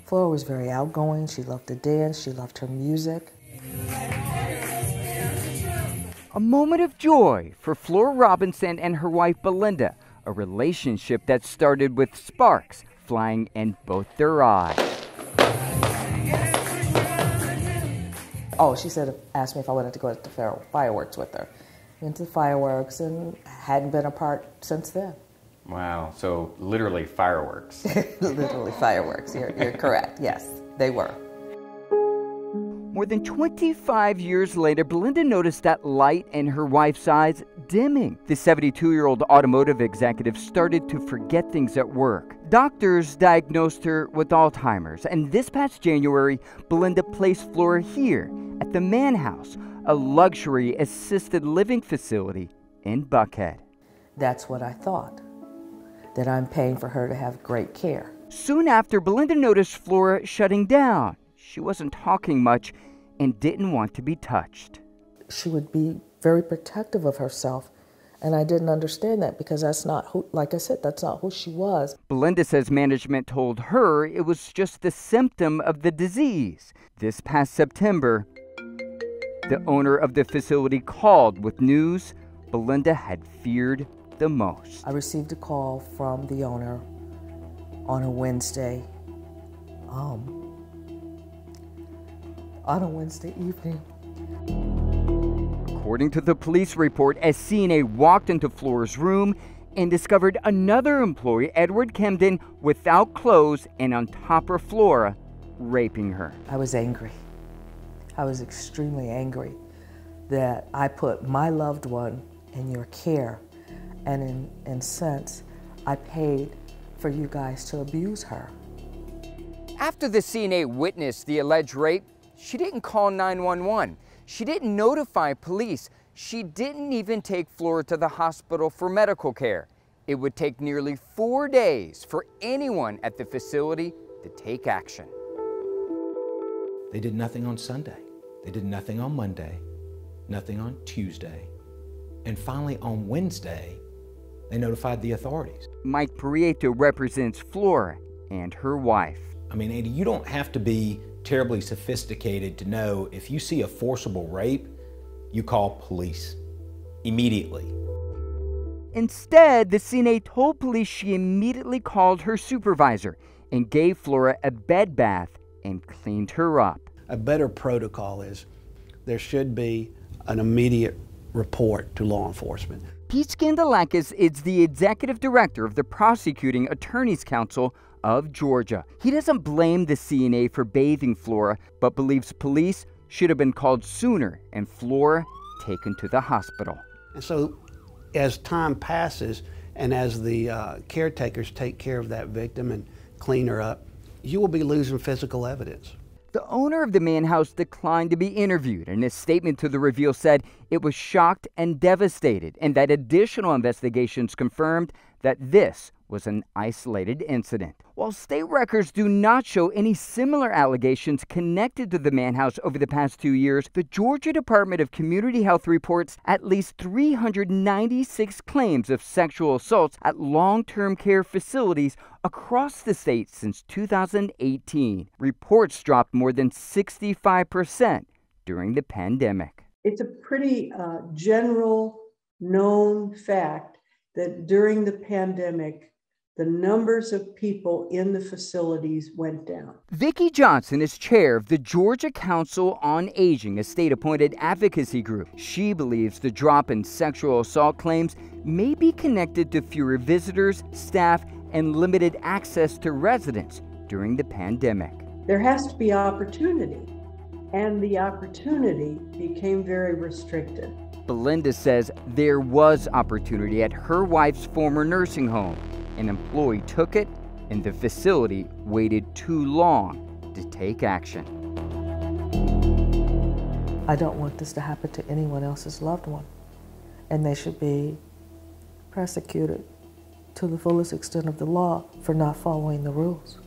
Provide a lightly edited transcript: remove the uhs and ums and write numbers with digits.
Flora was very outgoing. She loved to dance. She loved her music. A moment of joy for Flora Robinson and her wife Belinda, a relationship that started with sparks flying in both their eyes. Oh, she asked me if I wanted to go to the fireworks with her. Went to the fireworks and hadn't been apart since then. Wow, so literally fireworks. Literally fireworks, you're correct, yes, they were. More than 25 years later, Belinda noticed that light in her wife's eyes dimming. The 72-year-old automotive executive started to forget things at work. Doctors diagnosed her with Alzheimer's, and this past January, Belinda placed Flora here at the Mann House, a luxury assisted living facility in Buckhead. That's what I thought, that I'm paying for her to have great care. Soon after, Belinda noticed Flora shutting down. She wasn't talking much and didn't want to be touched. She would be very protective of herself, and I didn't understand that because that's not who, like I said, that's not who she was. Belinda says management told her it was just the symptom of the disease. This past September, the owner of the facility called with news Belinda had feared the most. I received a call from the owner on a Wednesday evening. According to the police report, as CNA walked into Flora's room and discovered another employee, Edward Camden, without clothes and on top of Flora, raping her. I was angry. I was extremely angry that I put my loved one in your care, and in sense, I paid for you guys to abuse her. After the CNA witnessed the alleged rape, she didn't call 911. She didn't notify police. She didn't even take Flora to the hospital for medical care. It would take nearly 4 days for anyone at the facility to take action. They did nothing on Sunday. They did nothing on Monday, nothing on Tuesday. And finally on Wednesday, they notified the authorities. Mike Prieto represents Flora and her wife. I mean, Andy, you don't have to be terribly sophisticated to know if you see a forcible rape, you call police immediately. Instead, the CNA told police she immediately called her supervisor and gave Flora a bed bath and cleaned her up. A better protocol is there should be an immediate report to law enforcement. Pete Skandalakis is the executive director of the Prosecuting Attorneys Council of Georgia. He doesn't blame the CNA for bathing Flora, but believes police should have been called sooner and Flora taken to the hospital. And so as time passes and as the caretakers take care of that victim and clean her up, you will be losing physical evidence. The owner of the Mann House declined to be interviewed, and his statement to the Reveal said it was shocked and devastated, and that additional investigations confirmed that this was an isolated incident. While state records do not show any similar allegations connected to the Mann House over the past 2 years, the Georgia Department of Community Health reports at least 396 claims of sexual assaults at long-term care facilities across the state since 2018. Reports dropped more than 65% during the pandemic. It's a pretty general known fact that during the pandemic, the numbers of people in the facilities went down. Vicki Johnson is chair of the Georgia Council on Aging, a state-appointed advocacy group. She believes the drop in sexual assault claims may be connected to fewer visitors, staff, and limited access to residents during the pandemic. There has to be opportunity, and the opportunity became very restricted. Belinda says there was opportunity at her wife's former nursing home. An employee took it, and the facility waited too long to take action. I don't want this to happen to anyone else's loved one, and they should be prosecuted to the fullest extent of the law for not following the rules.